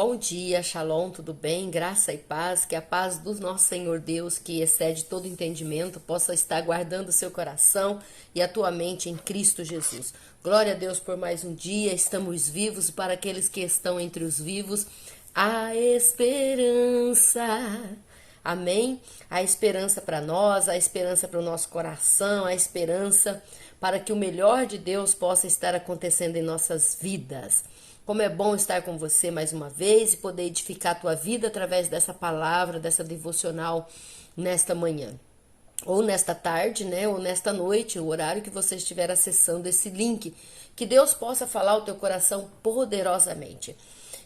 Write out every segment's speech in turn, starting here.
Bom dia, Shalom, tudo bem? Graça e paz, que a paz do nosso Senhor Deus, que excede todo entendimento, possa estar guardando o seu coração e a tua mente em Cristo Jesus. Glória a Deus por mais um dia, estamos vivos e para aqueles que estão entre os vivos, a esperança. Amém? A esperança para nós, a esperança para o nosso coração, a esperança para que o melhor de Deus possa estar acontecendo em nossas vidas. Como é bom estar com você mais uma vez e poder edificar a tua vida através dessa palavra, dessa devocional nesta manhã. Ou nesta tarde, né? Ou nesta noite, o horário que você estiver acessando esse link. Que Deus possa falar ao teu coração poderosamente.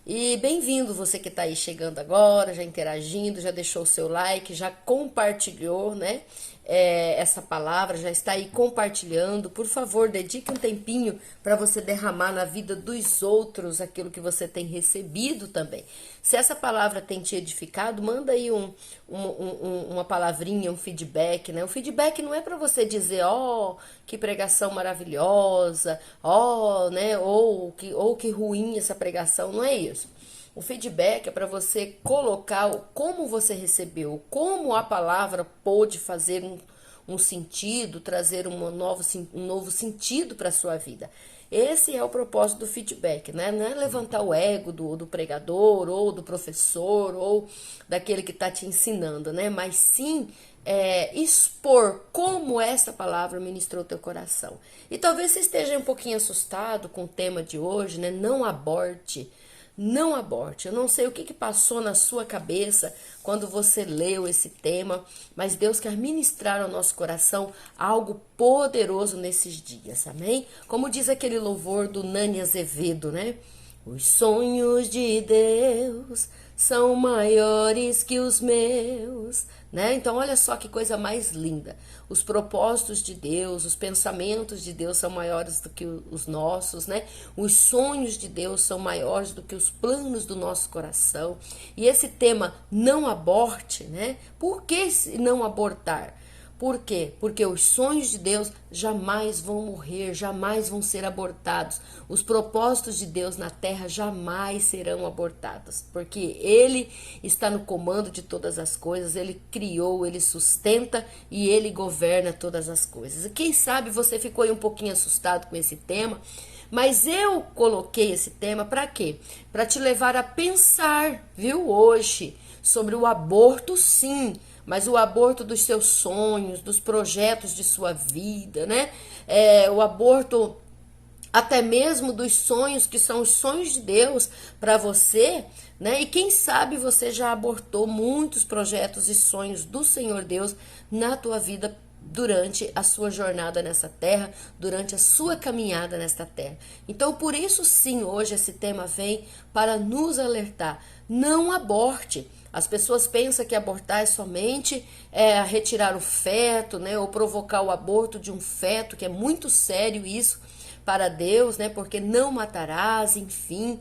E bem-vindo você que está aí chegando agora, já interagindo, já deixou o seu like, já compartilhou, né? Essa palavra, já está aí compartilhando. Por favor, dedique um tempinho para você derramar na vida dos outros aquilo que você tem recebido também. Se essa palavra tem te edificado, manda aí uma palavrinha, um feedback, né? O feedback não é para você dizer, que pregação maravilhosa, né? Ou que ruim essa pregação, não é isso. O feedback é para você colocar como você recebeu, como a palavra pôde fazer um sentido, trazer um novo sentido para a sua vida. Esse é o propósito do feedback, né? Não é levantar o ego do pregador, ou do professor, ou daquele que está te ensinando, né? Mas sim expor como essa palavra ministrou teu coração. E talvez você esteja um pouquinho assustado com o tema de hoje, né? Não aborte. Não aborte. Eu não sei o que passou na sua cabeça quando você leu esse tema, mas Deus quer ministrar ao nosso coração algo poderoso nesses dias, amém? Como diz aquele louvor do Nani Azevedo, né? Os sonhos de Deus são maiores que os meus, né? Então olha só que coisa mais linda. Os propósitos de Deus, os pensamentos de Deus são maiores do que os nossos, né? Os sonhos de Deus são maiores do que os planos do nosso coração. E esse tema, não aborte, né? Por que não abortar? Por quê? Porque os sonhos de Deus jamais vão morrer, jamais vão ser abortados. Os propósitos de Deus na terra jamais serão abortados, porque Ele está no comando de todas as coisas, Ele criou, Ele sustenta e Ele governa todas as coisas. E quem sabe você ficou aí um pouquinho assustado com esse tema, mas eu coloquei esse tema para quê? Para te levar a pensar, viu, hoje, sobre o aborto, sim, mas o aborto dos seus sonhos, dos projetos de sua vida, né? O aborto até mesmo dos sonhos que são os sonhos de Deus para você, né? E quem sabe você já abortou muitos projetos e sonhos do Senhor Deus na tua vida durante a sua jornada nessa terra, durante a sua caminhada nesta terra. Então, por isso sim, hoje esse tema vem para nos alertar. Não aborte. As pessoas pensam que abortar é somente retirar o feto, né, ou provocar o aborto de um feto, que é muito sério isso para Deus, né, porque não matarás, enfim.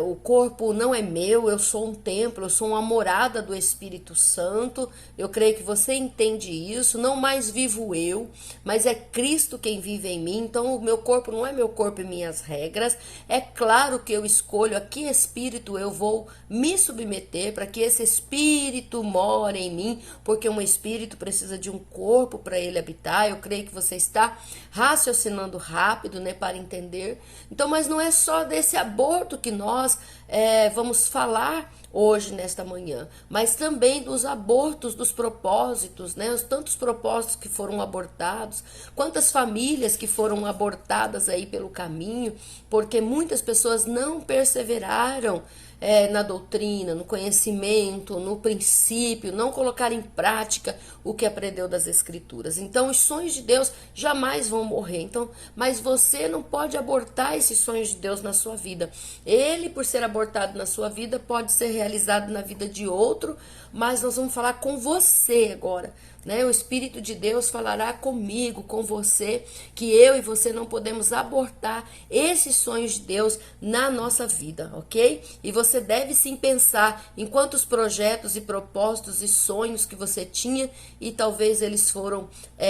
O corpo não é meu, eu sou um templo, eu sou uma morada do Espírito Santo. Eu creio que você entende isso. Não mais vivo eu, mas é Cristo quem vive em mim. Então o meu corpo não é meu corpo e minhas regras. É claro que eu escolho a que espírito eu vou me submeter, para que esse espírito more em mim, porque um espírito precisa de um corpo para ele habitar. Eu creio que você está raciocinando rápido, né, para entender. Então, mas não é só desse aborto que nós vamos falar hoje, nesta manhã, mas também dos abortos, dos propósitos, né? Os tantos propósitos que foram abortados, quantas famílias que foram abortadas aí pelo caminho, porque muitas pessoas não perseveraram na doutrina, no conhecimento, no princípio, não colocar em prática o que aprendeu das Escrituras. Então, os sonhos de Deus jamais vão morrer. Então, mas você não pode abortar esses sonhos de Deus na sua vida. Ele, por ser abortado na sua vida, pode ser realizado na vida de outro, mas nós vamos falar com você agora, né? O Espírito de Deus falará comigo, com você, que eu e você não podemos abortar esses sonhos de Deus na nossa vida, ok? E você deve sim pensar em quantos projetos e propósitos e sonhos que você tinha e talvez eles foram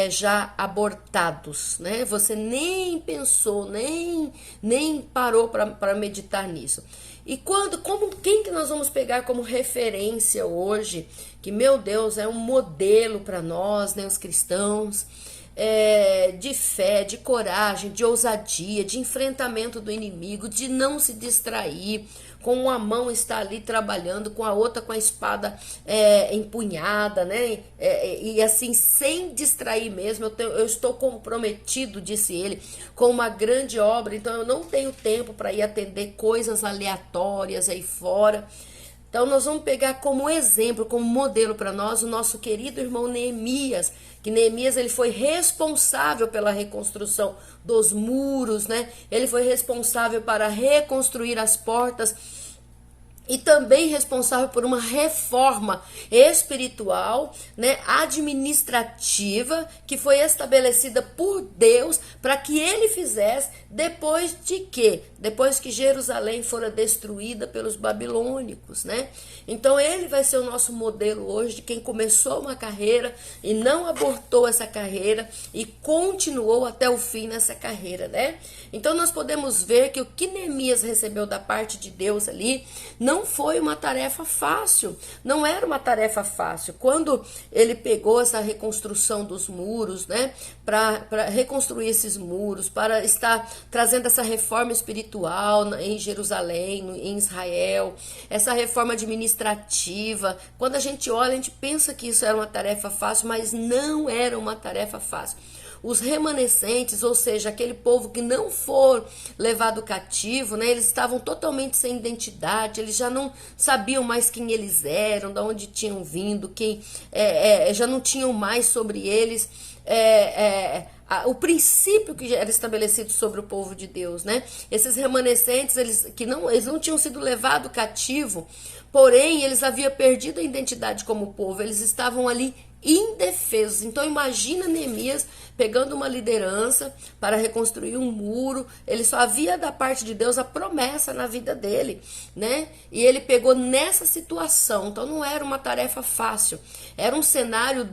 já abortados, né? Você nem pensou, nem parou para meditar nisso. E quem que nós vamos pegar como referência hoje, que, meu Deus, é um modelo para nós, né, os cristãos, de fé, de coragem, de ousadia, de enfrentamento do inimigo, de não se distrair, com uma mão está ali trabalhando, com a outra com a espada empunhada, né? E assim, sem distrair mesmo, eu estou comprometido, disse ele, com uma grande obra, então eu não tenho tempo para ir atender coisas aleatórias aí fora. Então nós vamos pegar como exemplo, como modelo para nós, o nosso querido irmão Neemias, que Neemias ele foi responsável pela reconstrução dos muros, né? Ele foi responsável para reconstruir as portas e também responsável por uma reforma espiritual, né, administrativa, que foi estabelecida por Deus para que ele fizesse depois de quê? Depois que Jerusalém fora destruída pelos babilônicos, né? Então ele vai ser o nosso modelo hoje de quem começou uma carreira e não abortou essa carreira e continuou até o fim nessa carreira, né? Então nós podemos ver que o que Neemias recebeu da parte de Deus ali não foi uma tarefa fácil, não era uma tarefa fácil. Quando ele pegou essa reconstrução dos muros, né, para reconstruir esses muros, para estar trazendo essa reforma espiritual em Jerusalém, em Israel, essa reforma administrativa, quando a gente olha, a gente pensa que isso era uma tarefa fácil, mas não era uma tarefa fácil. Os remanescentes, ou seja, aquele povo que não for levado cativo, né, eles estavam totalmente sem identidade, eles já não sabiam mais quem eles eram, de onde tinham vindo, já não tinham mais sobre eles o princípio que era estabelecido sobre o povo de Deus, né? Esses remanescentes, eles não tinham sido levados cativo, porém eles haviam perdido a identidade como povo, eles estavam ali indefesos. Então imagina Neemias pegando uma liderança para reconstruir um muro. Ele só havia da parte de Deus a promessa na vida dele, né? E ele pegou nessa situação. Então não era uma tarefa fácil, era um cenário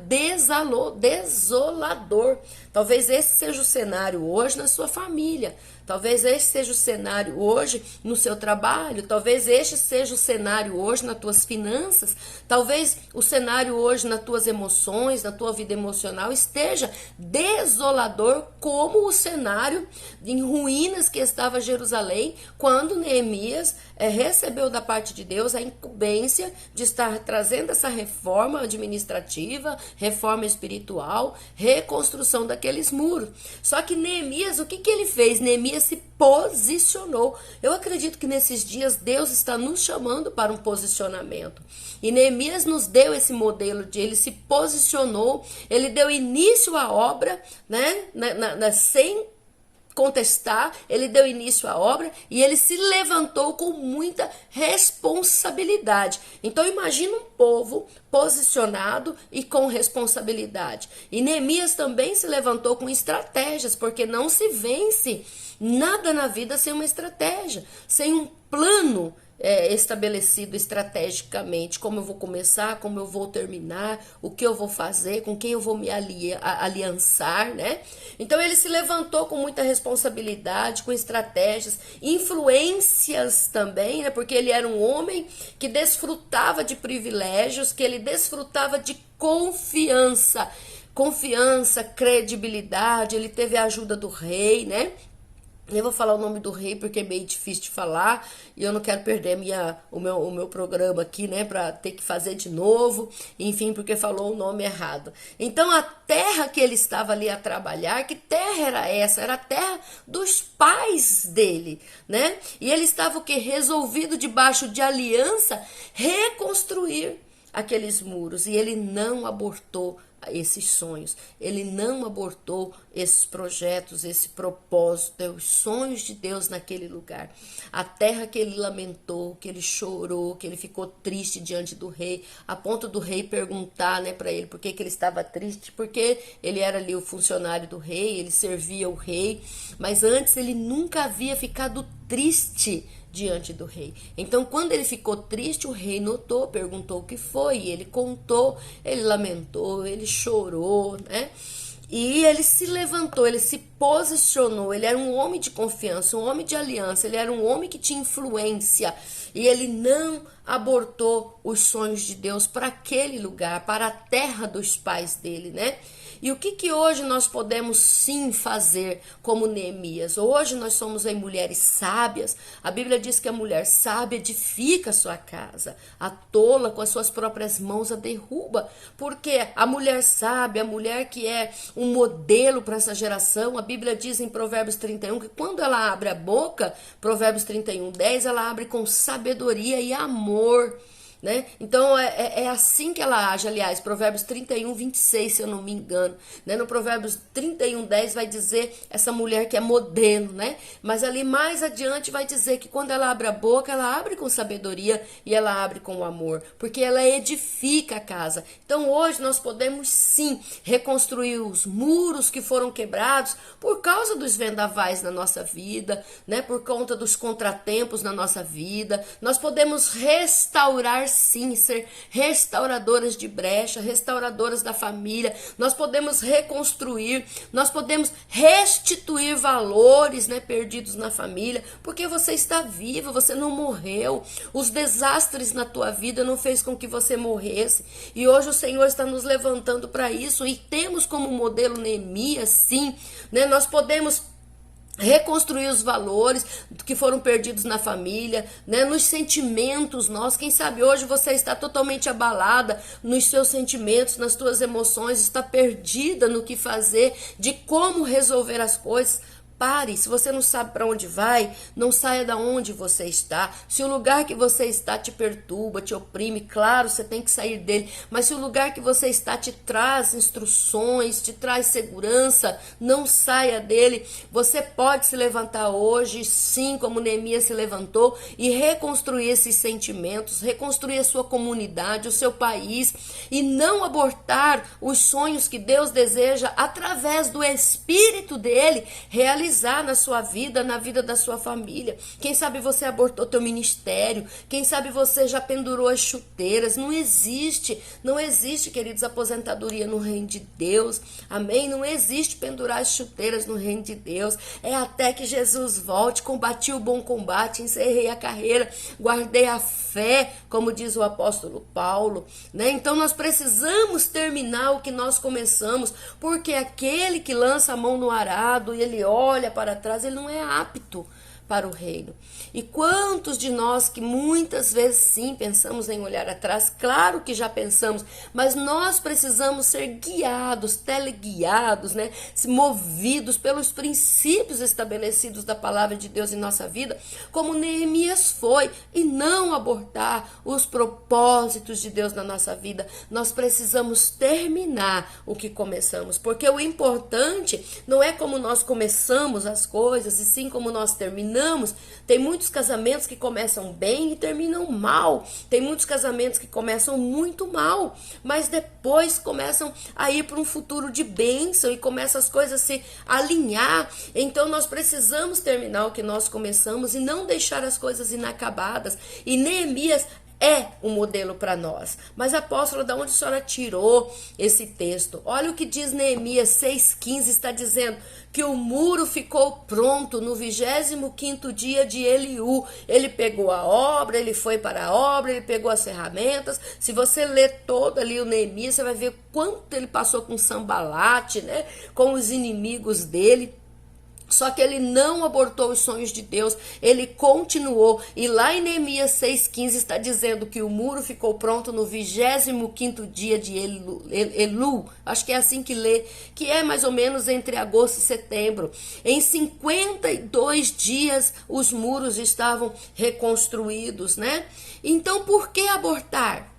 desolador. Talvez esse seja o cenário hoje na sua família, talvez esse seja o cenário hoje no seu trabalho, talvez este seja o cenário hoje nas tuas finanças, talvez o cenário hoje nas tuas emoções, na tua vida emocional esteja desolador, como o cenário em ruínas que estava Jerusalém, quando Neemias recebeu da parte de Deus a incumbência de estar trazendo essa reforma administrativa, reforma espiritual, reconstrução daqueles muros. Só que Neemias, o que ele fez? Neemias se posicionou. Eu acredito que nesses dias Deus está nos chamando para um posicionamento. E Neemias nos deu esse modelo de ele se posicionou, ele deu início à obra, né, sem contestar, ele deu início à obra e ele se levantou com muita responsabilidade. Então imagina um povo posicionado e com responsabilidade. E Neemias também se levantou com estratégias, porque não se vence nada na vida sem uma estratégia, sem um plano estabelecido estrategicamente, como eu vou começar, como eu vou terminar, o que eu vou fazer, com quem eu vou me aliançar, né? Então ele se levantou com muita responsabilidade, com estratégias, influências também, né? Porque ele era um homem que desfrutava de privilégios, que ele desfrutava de confiança, credibilidade, ele teve a ajuda do rei, né? Eu vou falar o nome do rei porque é meio difícil de falar e eu não quero perder o meu programa aqui, né, para ter que fazer de novo, enfim, porque falou o nome errado. Então a terra que ele estava ali a trabalhar, que terra era essa? Era a terra dos pais dele, né? E ele estava o quê? Resolvido debaixo de aliança reconstruir aqueles muros, e ele não abortou esses sonhos, ele não abortou esses projetos, esse propósito, os sonhos de Deus naquele lugar. A terra que ele lamentou, que ele chorou, que ele ficou triste diante do rei, a ponto do rei perguntar, né, para ele por que ele estava triste, porque ele era ali o funcionário do rei, ele servia o rei, mas antes ele nunca havia ficado triste diante do rei. Então, quando ele ficou triste, o rei notou, perguntou o que foi, ele contou, ele lamentou, ele chorou, né? E ele se levantou, ele se posicionou, ele era um homem de confiança, um homem de aliança, ele era um homem que tinha influência. e ele não abortou os sonhos de Deus para aquele lugar, para a terra dos pais dele, né? E o que hoje nós podemos sim fazer como Neemias? Hoje nós somos mulheres sábias. A Bíblia diz que a mulher sábia edifica a sua casa, a tola com as suas próprias mãos a derruba. Porque a mulher sábia, a mulher que é um modelo para essa geração, a Bíblia diz em Provérbios 31 que quando ela abre a boca, Provérbios 31:10, ela abre com sabedoria e amor. Né? Então é assim que ela age. Aliás, Provérbios 31:26, se eu não me engano, né? No Provérbios 31:10 vai dizer essa mulher que é modelo, né? Mas ali mais adiante vai dizer que quando ela abre a boca, ela abre com sabedoria e ela abre com amor, porque ela edifica a casa. Então hoje nós podemos sim reconstruir os muros que foram quebrados por causa dos vendavais na nossa vida, né? Por conta dos contratempos na nossa vida. Nós podemos restaurar sim, ser restauradoras de brecha, restauradoras da família. Nós podemos reconstruir, nós podemos restituir valores, né, perdidos na família, porque você está viva, você não morreu. Os desastres na tua vida não fez com que você morresse. E hoje o Senhor está nos levantando para isso e temos como modelo Neemias, sim, né? Nós podemos reconstruir os valores que foram perdidos na família, né? Nos sentimentos nossos. Quem sabe hoje você está totalmente abalada nos seus sentimentos, nas suas emoções, está perdida no que fazer, de como resolver as coisas. Pare, se você não sabe para onde vai, não saia da onde você está. Se o lugar que você está te perturba, te oprime, claro, você tem que sair dele. Mas se o lugar que você está te traz instruções, te traz segurança, não saia dele. Você pode se levantar hoje, sim, como Neemias se levantou, e reconstruir esses sentimentos, reconstruir a sua comunidade, o seu país, e não abortar os sonhos que Deus deseja através do Espírito dele realizar na sua vida, na vida da sua família. Quem sabe você abortou teu ministério, quem sabe você já pendurou as chuteiras. Não existe, queridos, aposentadoria no reino de Deus, amém? Não existe pendurar as chuteiras no reino de Deus. É até que Jesus volte. Combati o bom combate, encerrei a carreira, guardei a fé, como diz o apóstolo Paulo, né? Então nós precisamos terminar o que nós começamos, porque aquele que lança a mão no arado e ele olha para trás, ele não é apto para o reino. E quantos de nós que muitas vezes sim pensamos em olhar atrás, claro que já pensamos, mas nós precisamos ser guiados, teleguiados, né? Movidos pelos princípios estabelecidos da palavra de Deus em nossa vida, como Neemias foi, e não abortar os propósitos de Deus na nossa vida. Nós precisamos terminar o que começamos, porque o importante não é como nós começamos as coisas, e sim como nós terminamos. Tem muitos casamentos que começam bem e terminam mal. Tem muitos casamentos que começam muito mal, mas depois começam a ir para um futuro de bênção e começam as coisas a se alinhar. Então nós precisamos terminar o que nós começamos e não deixar as coisas inacabadas. E Neemias é um modelo para nós. Mas, apóstola, de onde a senhora tirou esse texto? Olha o que diz Neemias 6,15, está dizendo que o muro ficou pronto no 25º dia de Eliú. Ele pegou a obra, ele foi para a obra, ele pegou as ferramentas. Se você ler todo ali o Neemias, você vai ver quanto ele passou com Sambalate, né? Com os inimigos dele. Só que ele não abortou os sonhos de Deus, ele continuou. E lá em Neemias 6,15 está dizendo que o muro ficou pronto no 25º dia de Elu. Acho que é assim que lê, que é mais ou menos entre agosto e setembro. Em 52 dias os muros estavam reconstruídos, né? Então por que abortar?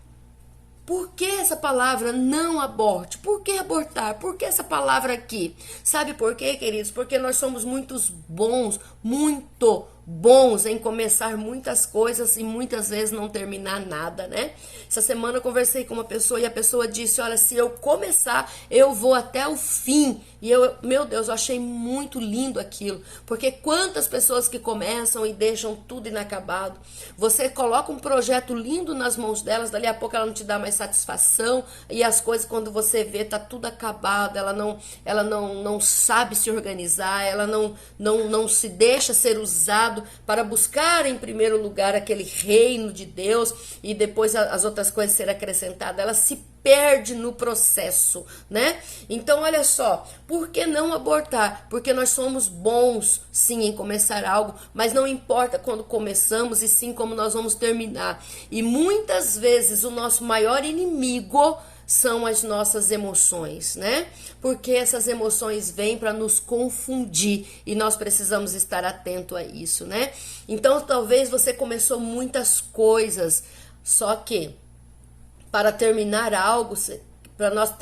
Por que essa palavra não aborte? Por que abortar? Por que essa palavra aqui? Sabe por quê, queridos? Porque nós somos muito bons em começar muitas coisas e muitas vezes não terminar nada, né? Essa semana eu conversei com uma pessoa e a pessoa disse, olha, se eu começar, eu vou até o fim. E meu Deus, eu achei muito lindo aquilo, porque quantas pessoas que começam e deixam tudo inacabado. Você coloca um projeto lindo nas mãos delas, dali a pouco ela não te dá mais satisfação, e as coisas, quando você vê, tá tudo acabado, ela não sabe se organizar, ela não se deixa ser usado voltado para buscar em primeiro lugar aquele reino de Deus e depois as outras coisas serem acrescentadas, ela se perde no processo, né? Então, olha só, por que não abortar? Porque nós somos bons, sim, em começar algo, mas não importa quando começamos e sim como nós vamos terminar. E muitas vezes o nosso maior inimigo são as nossas emoções, né? Porque essas emoções vêm para nos confundir e nós precisamos estar atento a isso, né? Então, talvez você começou muitas coisas, só que para terminar algo, para nós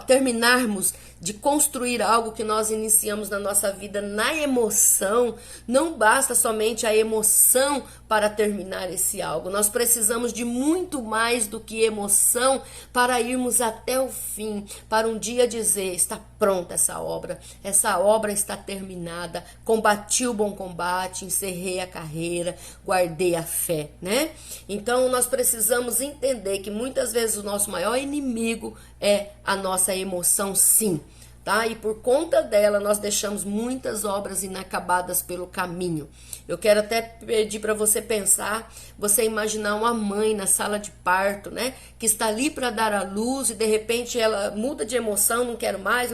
terminarmos de construir algo que nós iniciamos na nossa vida na emoção, não basta somente a emoção para terminar esse algo. Nós precisamos de muito mais do que emoção para irmos até o fim, para um dia dizer, está pronta essa obra está terminada, combati o bom combate, encerrei a carreira, guardei a fé, né? Então nós precisamos entender que muitas vezes o nosso maior inimigo é a nossa emoção, sim. Tá? E por conta dela nós deixamos muitas obras inacabadas pelo caminho. Eu quero até pedir para você pensar, você imaginar uma mãe na sala de parto, né? Que está ali para dar à luz e de repente ela muda de emoção, não quero mais,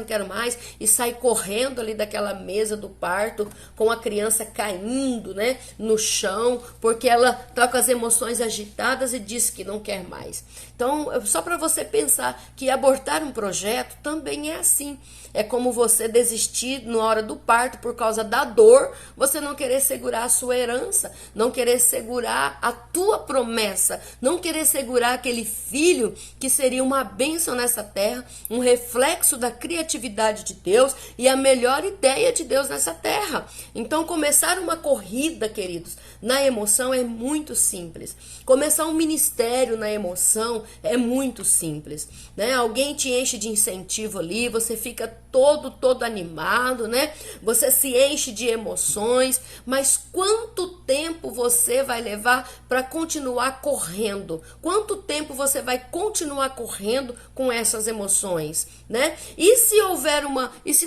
e sai correndo ali daquela mesa do parto com a criança caindo, né? No chão, porque ela está com as emoções agitadas e diz que não quer mais. Então, só para você pensar que abortar um projeto também é assim. É como você desistir na hora do parto por causa da dor, você não querer segurar a sua herança, não querer segurar a tua promessa, não querer segurar aquele filho que seria uma bênção nessa terra, um reflexo da criatividade de Deus e a melhor ideia de Deus nessa terra. Então, começar uma corrida, queridos, na emoção é muito simples. Começar um ministério na emoção é muito simples, né? Alguém te enche de incentivo ali, você fica todo animado, né? Você se enche de emoções, mas quanto tempo você vai levar para continuar correndo? Quanto tempo você vai continuar correndo com essas emoções, né? E se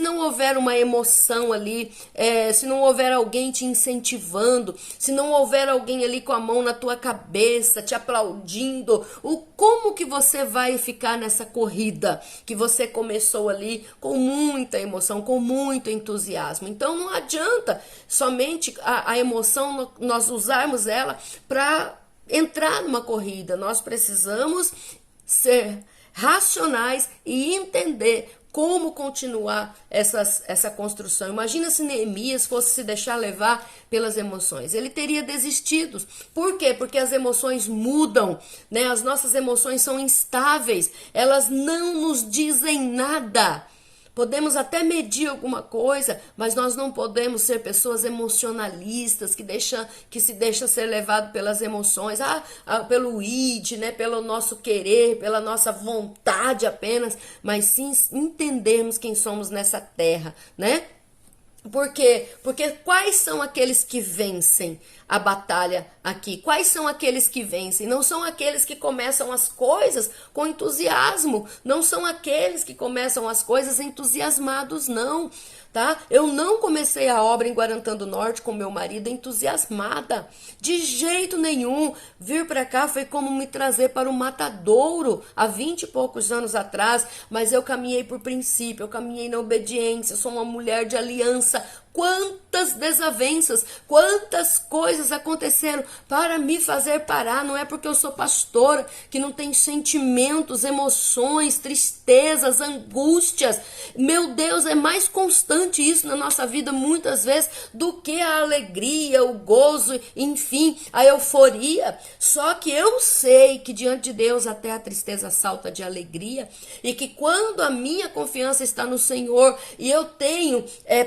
não houver uma emoção ali, se não houver alguém te incentivando, se não houver alguém ali com a mão na tua cabeça, te aplaudindo, como que você vai ficar nessa corrida que você começou ali com muita emoção, com muito entusiasmo? Então não adianta somente a emoção nós usarmos ela para entrar numa corrida. Nós precisamos ser racionais e entender como continuar essa construção. Imagina se Neemias fosse se deixar levar pelas emoções. Ele teria desistido. Por quê? Porque as emoções mudam, né? As nossas emoções são instáveis. Elas não nos dizem nada. Podemos até medir alguma coisa, mas nós não podemos ser pessoas emocionalistas que se deixam ser levado pelas emoções, pelo id, né, pelo nosso querer, pela nossa vontade apenas, mas sim entendermos quem somos nessa terra, né? Por quê? Porque quais são aqueles que vencem a batalha aqui? Quais são aqueles que vencem? Não são aqueles que começam as coisas com entusiasmo. Não são aqueles que começam as coisas entusiasmados, não. Tá? Eu não comecei a obra em Guarantã do Norte com meu marido entusiasmada. De jeito nenhum. Vir para cá foi como me trazer para o matadouro há 20 e poucos anos atrás. Mas eu caminhei por princípio, eu caminhei na obediência. Eu sou uma mulher de aliança. Quantas desavenças, quantas coisas aconteceram para me fazer parar. Não é porque eu sou pastora que não tem sentimentos, emoções, tristezas, angústias. Meu Deus, é mais constante isso na nossa vida muitas vezes do que a alegria, o gozo, enfim, a euforia. Só que eu sei que diante de Deus até a tristeza salta de alegria e que quando a minha confiança está no Senhor e eu tenho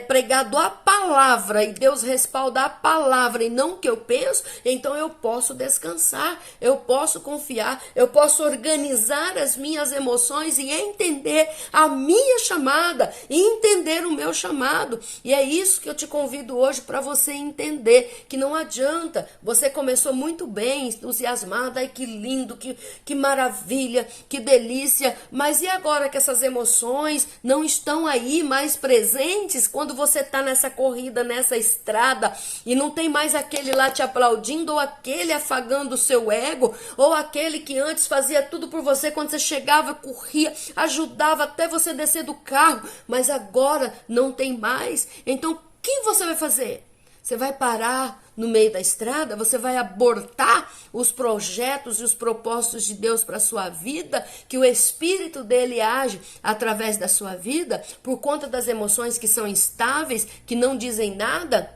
pregado a palavra e Deus respalda a palavra e não o que eu penso, então eu posso descansar, eu posso confiar, eu posso organizar as minhas emoções e entender a minha chamada e entender o meu chamado. E é isso que eu te convido hoje para você entender, que não adianta, você começou muito bem, entusiasmada, ai que lindo, que maravilha, que delícia, mas e agora que essas emoções não estão aí mais presentes, quando você está nessa nessa corrida, nessa estrada, e não tem mais aquele lá te aplaudindo, ou aquele afagando o seu ego, ou aquele que antes fazia tudo por você, quando você chegava, corria, ajudava até você descer do carro, mas agora não tem mais. Então, o que você vai fazer? Você vai parar no meio da estrada? Você vai abortar os projetos e os propósitos de Deus para a sua vida? Que o Espírito dele age através da sua vida? Por conta das emoções que são instáveis, que não dizem nada?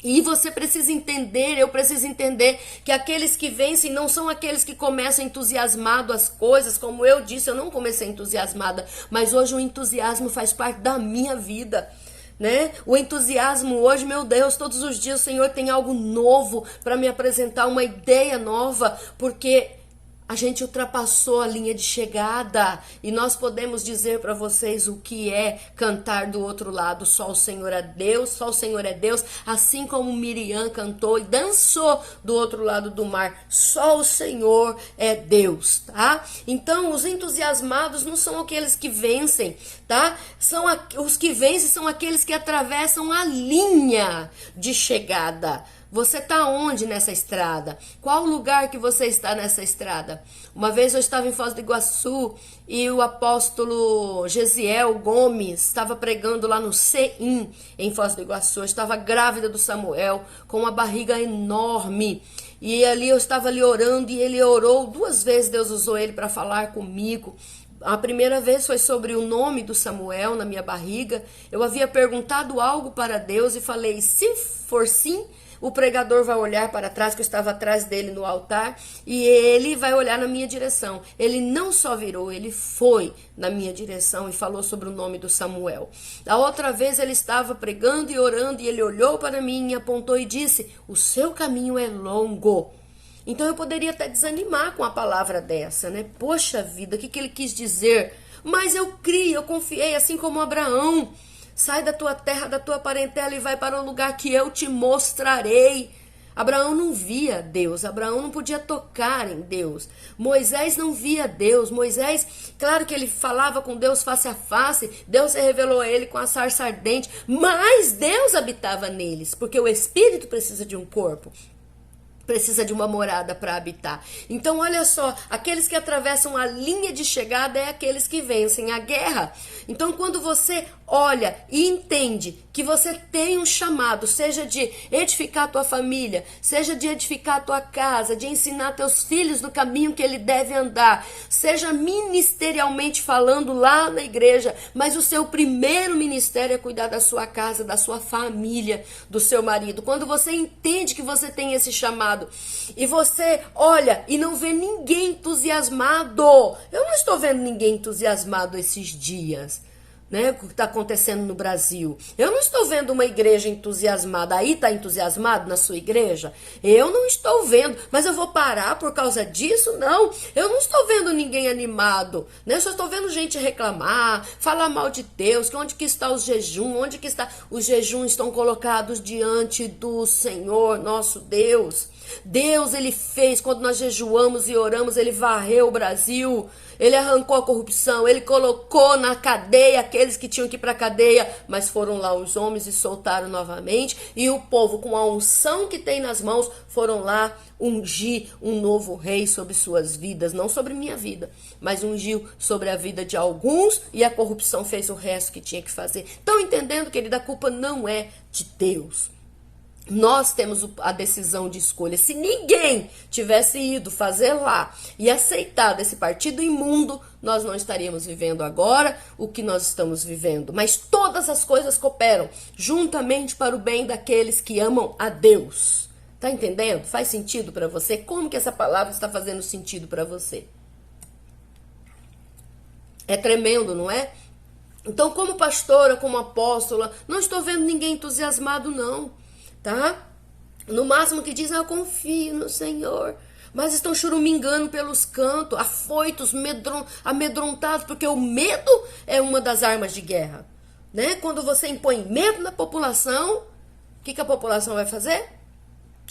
E você precisa entender, eu preciso entender que aqueles que vencem não são aqueles que começam entusiasmado as coisas. Como eu disse, eu não comecei entusiasmada, mas hoje o entusiasmo faz parte da minha vida. Né? O entusiasmo hoje, meu Deus, todos os dias o Senhor tem algo novo para me apresentar, uma ideia nova, porque a gente ultrapassou a linha de chegada e nós podemos dizer para vocês o que é cantar do outro lado. Só o Senhor é Deus, só o Senhor é Deus, assim como Miriam cantou e dançou do outro lado do mar. Só o Senhor é Deus, tá? Então, os entusiasmados não são aqueles que vencem, tá? Os que vencem são aqueles que atravessam a linha de chegada. Você está onde nessa estrada? Qual o lugar que você está nessa estrada? Uma vez eu estava em Foz do Iguaçu e o apóstolo Gesiel Gomes estava pregando lá no CEIM, em Foz do Iguaçu. Eu estava grávida do Samuel, com uma barriga enorme. E ali eu estava ali orando e ele orou 2 vezes, Deus usou ele para falar comigo. A primeira vez foi sobre o nome do Samuel na minha barriga. Eu havia perguntado algo para Deus e falei, se for sim, o pregador vai olhar para trás, que eu estava atrás dele no altar, e ele vai olhar na minha direção. Ele não só virou, ele foi na minha direção e falou sobre o nome do Samuel. A outra vez ele estava pregando e orando, e ele olhou para mim e apontou e disse, o seu caminho é longo. Então eu poderia até desanimar com a palavra dessa, né? Poxa vida, o que ele quis dizer? Mas eu criei, eu confiei, assim como Abraão. Sai da tua terra, da tua parentela e vai para o lugar que eu te mostrarei. Abraão não via Deus, Abraão não podia tocar em Deus. Moisés não via Deus. Moisés, claro que ele falava com Deus face a face, Deus se revelou a ele com a sarça ardente, mas Deus habitava neles, porque o espírito precisa de um corpo. Precisa de uma morada para habitar. Então, olha só, aqueles que atravessam a linha de chegada é aqueles que vencem a guerra. Então, quando você olha e entende que você tem um chamado, seja de edificar a tua família, seja de edificar a tua casa, de ensinar teus filhos no caminho que ele deve andar, seja ministerialmente falando lá na igreja, mas o seu primeiro ministério é cuidar da sua casa, da sua família, do seu marido. Quando você entende que você tem esse chamado, e você olha e não vê ninguém entusiasmado. Eu não estou vendo ninguém entusiasmado esses dias, né? O que está acontecendo no Brasil. Eu não estou vendo uma igreja entusiasmada. Aí está entusiasmado na sua igreja? Eu não estou vendo. Mas eu vou parar por causa disso? Não. Eu não estou vendo ninguém animado, né? Eu só estou vendo gente reclamar, falar mal de Deus, que onde que está os jejuns? Onde que está? Os jejuns estão colocados diante do Senhor, nosso Deus. Deus, ele fez, quando nós jejuamos e oramos, ele varreu o Brasil, ele arrancou a corrupção, ele colocou na cadeia aqueles que tinham que ir para a cadeia, mas foram lá os homens e soltaram novamente, e o povo, com a unção que tem nas mãos, foram lá ungir um novo rei sobre suas vidas, não sobre minha vida, mas ungiu sobre a vida de alguns, e a corrupção fez o resto que tinha que fazer. Estão entendendo, querida? A culpa não é de Deus. Nós temos a decisão de escolha. Se ninguém tivesse ido fazer lá e aceitado esse partido imundo, nós não estaríamos vivendo agora o que nós estamos vivendo. Mas todas as coisas cooperam juntamente para o bem daqueles que amam a Deus. Tá entendendo? Faz sentido para você? Como que essa palavra está fazendo sentido para você? É tremendo, não é? Então, como pastora, como apóstola, não estou vendo ninguém entusiasmado, não. Tá? No máximo que dizem, eu confio no Senhor, mas estão churumingando pelos cantos, afoitos, amedrontados, porque o medo é uma das armas de guerra, né? Quando você impõe medo na população, o que a população vai fazer?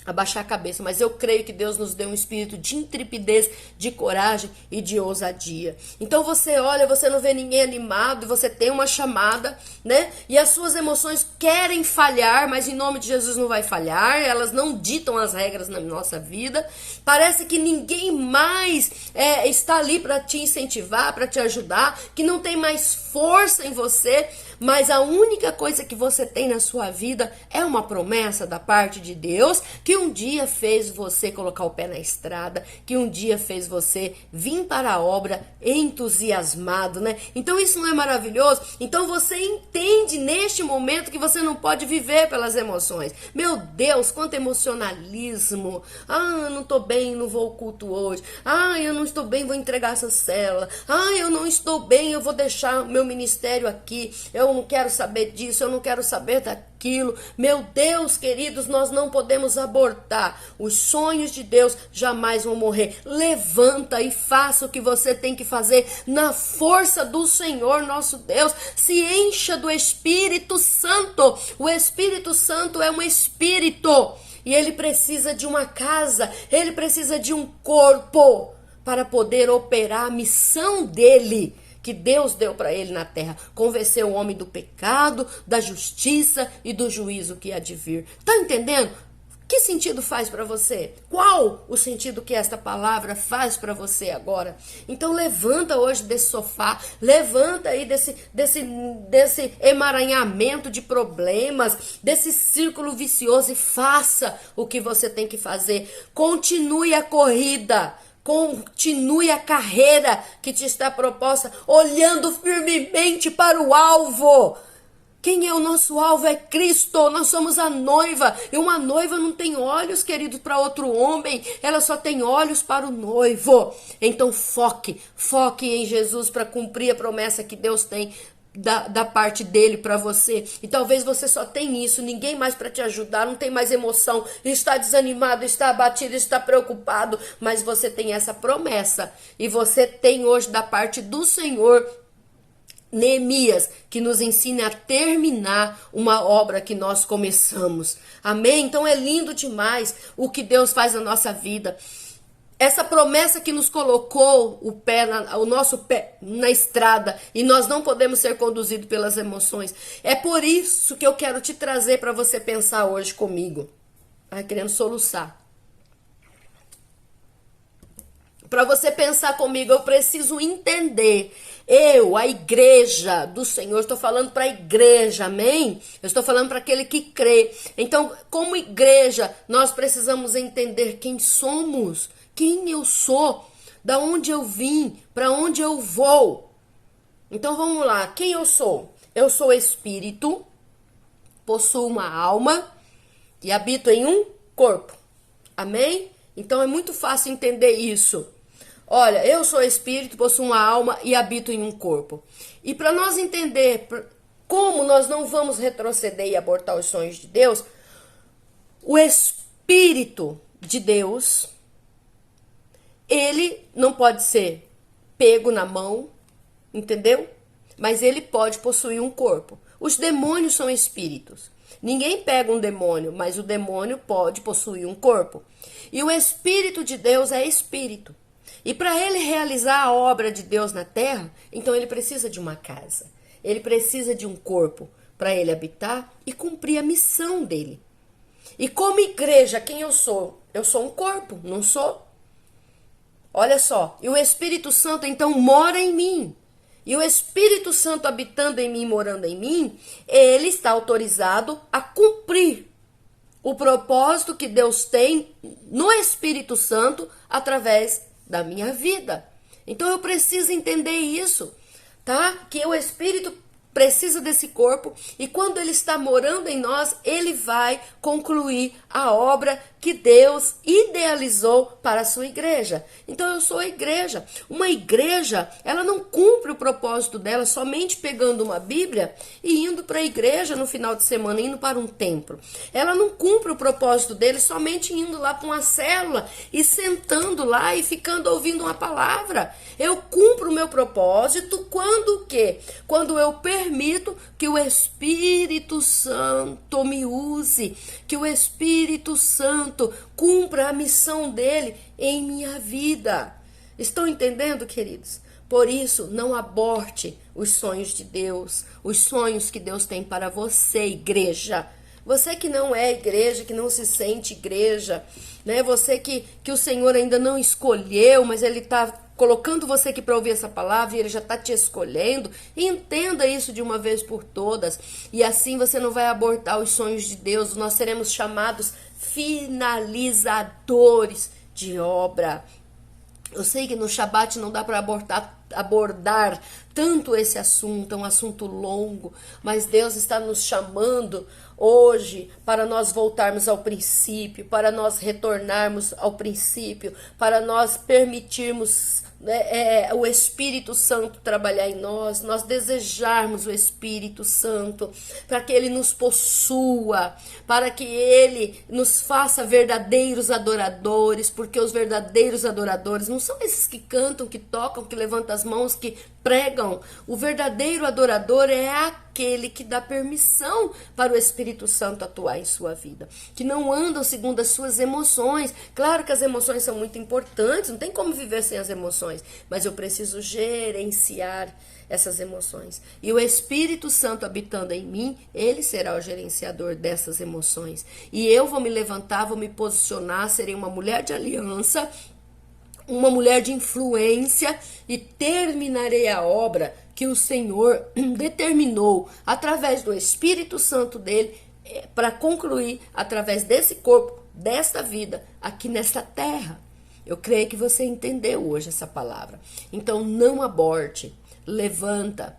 abaixar a cabeça, mas eu creio que Deus nos deu um espírito de intrepidez, de coragem e de ousadia. Então você olha, você não vê ninguém animado, você tem uma chamada, né? E as suas emoções querem falhar, mas em nome de Jesus não vai falhar, elas não ditam as regras na nossa vida. Parece que ninguém mais está ali para te incentivar, para te ajudar, que não tem mais força em você, mas a única coisa que você tem na sua vida é uma promessa da parte de Deus, que um dia fez você colocar o pé na estrada, que um dia fez você vir para a obra entusiasmado, né? Então isso não é maravilhoso? Então você entende neste momento que você não pode viver pelas emoções. Meu Deus, quanto emocionalismo. Ah, eu não estou bem, não vou ao culto hoje. Ah, eu não estou bem, vou entregar essa célula. Ah, eu não estou bem, eu vou deixar o meu ministério aqui. Eu não quero saber disso, eu não quero saber daquilo. Meu Deus, queridos, nós não podemos abortar. Os sonhos de Deus jamais vão morrer. Levanta e faça o que você tem que fazer na força do Senhor nosso Deus. Se encha do Espírito Santo. O Espírito Santo é um espírito e ele precisa de uma casa, ele precisa de um corpo para poder operar a missão dele, que Deus deu para ele na terra, convencer o homem do pecado, da justiça e do juízo que há de vir. Tá entendendo? Que sentido faz para você? Qual o sentido que esta palavra faz para você agora? Então levanta hoje desse sofá, levanta aí desse emaranhamento de problemas, desse círculo vicioso e faça o que você tem que fazer. Continue a corrida. Continue a carreira que te está proposta, olhando firmemente para o alvo. Quem é o nosso alvo? É Cristo. Nós somos a noiva. E uma noiva não tem olhos, querido, para outro homem. Ela só tem olhos para o noivo. Então foque em Jesus para cumprir a promessa que Deus tem da parte dele para você. E talvez você só tem isso, ninguém mais para te ajudar, não tem mais emoção, está desanimado, está abatido, está preocupado, mas você tem essa promessa. E você tem hoje da parte do Senhor Neemias, que nos ensina a terminar uma obra que nós começamos. Amém? Então é lindo demais o que Deus faz na nossa vida. Essa promessa que nos colocou o nosso pé na estrada e nós não podemos ser conduzidos pelas emoções. É por isso que eu quero te trazer para você pensar hoje comigo. Querendo soluçar. Para você pensar comigo, eu preciso entender. Eu, a igreja do Senhor, estou falando para a igreja, amém? Eu estou falando para aquele que crê. Então, como igreja, nós precisamos entender quem somos, quem eu sou, da onde eu vim, para onde eu vou. Então, vamos lá. Quem eu sou? Eu sou espírito, possuo uma alma e habito em um corpo. Amém? Então, é muito fácil entender isso. Olha, eu sou espírito, possuo uma alma e habito em um corpo. E para nós entender como nós não vamos retroceder e abortar os sonhos de Deus, o Espírito de Deus, ele não pode ser pego na mão, entendeu? Mas ele pode possuir um corpo. Os demônios são espíritos. Ninguém pega um demônio, mas o demônio pode possuir um corpo. E o Espírito de Deus é espírito. E para ele realizar a obra de Deus na terra, então ele precisa de uma casa. Ele precisa de um corpo para ele habitar e cumprir a missão dele. E como igreja, quem eu sou? Eu sou um corpo, não sou? Olha só, e o Espírito Santo então mora em mim. E o Espírito Santo habitando em mim, morando em mim, ele está autorizado a cumprir o propósito que Deus tem no Espírito Santo através da minha vida. Então eu preciso entender isso, tá? Que o Espírito precisa desse corpo e quando ele está morando em nós, ele vai concluir a obra que Deus idealizou para a sua igreja. Então eu sou a igreja. Uma igreja, ela não cumpre o propósito dela somente pegando uma Bíblia e indo para a igreja no final de semana, indo para um templo. Ela não cumpre o propósito dele somente indo lá para uma célula e sentando lá e ficando ouvindo uma palavra. Eu cumpro o meu propósito quando o quê? Quando eu permito que o Espírito Santo me use, que o Espírito Santo Santo cumpra a missão dele em minha vida. Estão entendendo, queridos? Por isso, não aborte os sonhos de Deus, os sonhos que Deus tem para você, igreja. Você que não é igreja, que não se sente igreja, né? Você que o Senhor ainda não escolheu, mas Ele está colocando você aqui para ouvir essa palavra e Ele já está te escolhendo. Entenda isso de uma vez por todas. E assim você não vai abortar os sonhos de Deus. Nós seremos chamados finalizadores de obra. Eu sei que no Shabat não dá para abordar tanto esse assunto, é um assunto longo, mas Deus está nos chamando hoje para nós voltarmos ao princípio, para nós retornarmos ao princípio, para nós permitirmos o Espírito Santo trabalhar em nós desejarmos o Espírito Santo, para que Ele nos possua, para que Ele nos faça verdadeiros adoradores, porque os verdadeiros adoradores não são esses que cantam, que tocam, que levantam as mãos, que pregam. O verdadeiro adorador é aquele que dá permissão para o Espírito Santo atuar em sua vida, que não andam segundo as suas emoções. Claro que as emoções são muito importantes, não tem como viver sem as emoções, mas eu preciso gerenciar essas emoções. E o Espírito Santo habitando em mim, ele será o gerenciador dessas emoções. E eu vou me levantar, vou me posicionar, serei uma mulher de aliança, uma mulher de influência e terminarei a obra que o Senhor determinou através do Espírito Santo dele para concluir através desse corpo, desta vida, aqui nesta terra. Eu creio que você entendeu hoje essa palavra. Então não aborte, levanta,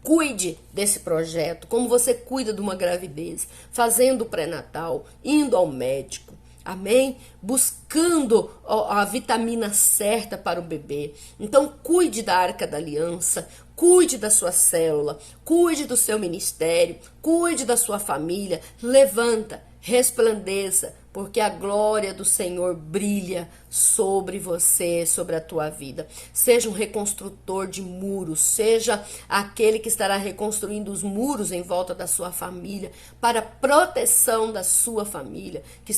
cuide desse projeto, como você cuida de uma gravidez, fazendo o pré-natal, indo ao médico. Amém? Buscando a vitamina certa para o bebê. Então, cuide da Arca da Aliança, cuide da sua célula, cuide do seu ministério, cuide da sua família. Levanta, resplandeça, porque a glória do Senhor brilha sobre você, sobre a tua vida. Seja um reconstrutor de muros, seja aquele que estará reconstruindo os muros em volta da sua família, para proteção da sua família, que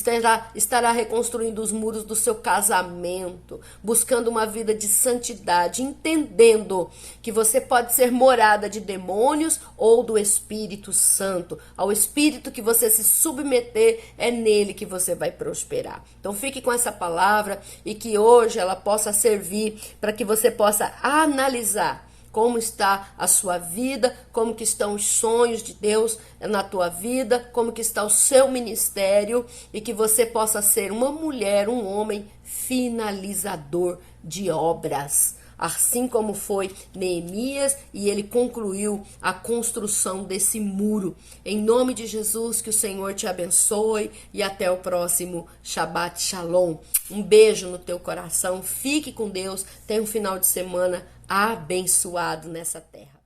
estará reconstruindo os muros do seu casamento, buscando uma vida de santidade, entendendo que você pode ser morada de demônios ou do Espírito Santo. Ao Espírito que você se submeter, é nele que você vai prosperar. Então fique com essa palavra e que hoje ela possa servir para que você possa analisar como está a sua vida, como que estão os sonhos de Deus na tua vida, como que está o seu ministério e que você possa ser uma mulher, um homem finalizador de obras. Assim como foi Neemias e ele concluiu a construção desse muro. Em nome de Jesus, que o Senhor te abençoe e até o próximo Shabbat Shalom. Um beijo no teu coração, fique com Deus, tenha um final de semana abençoado nessa terra.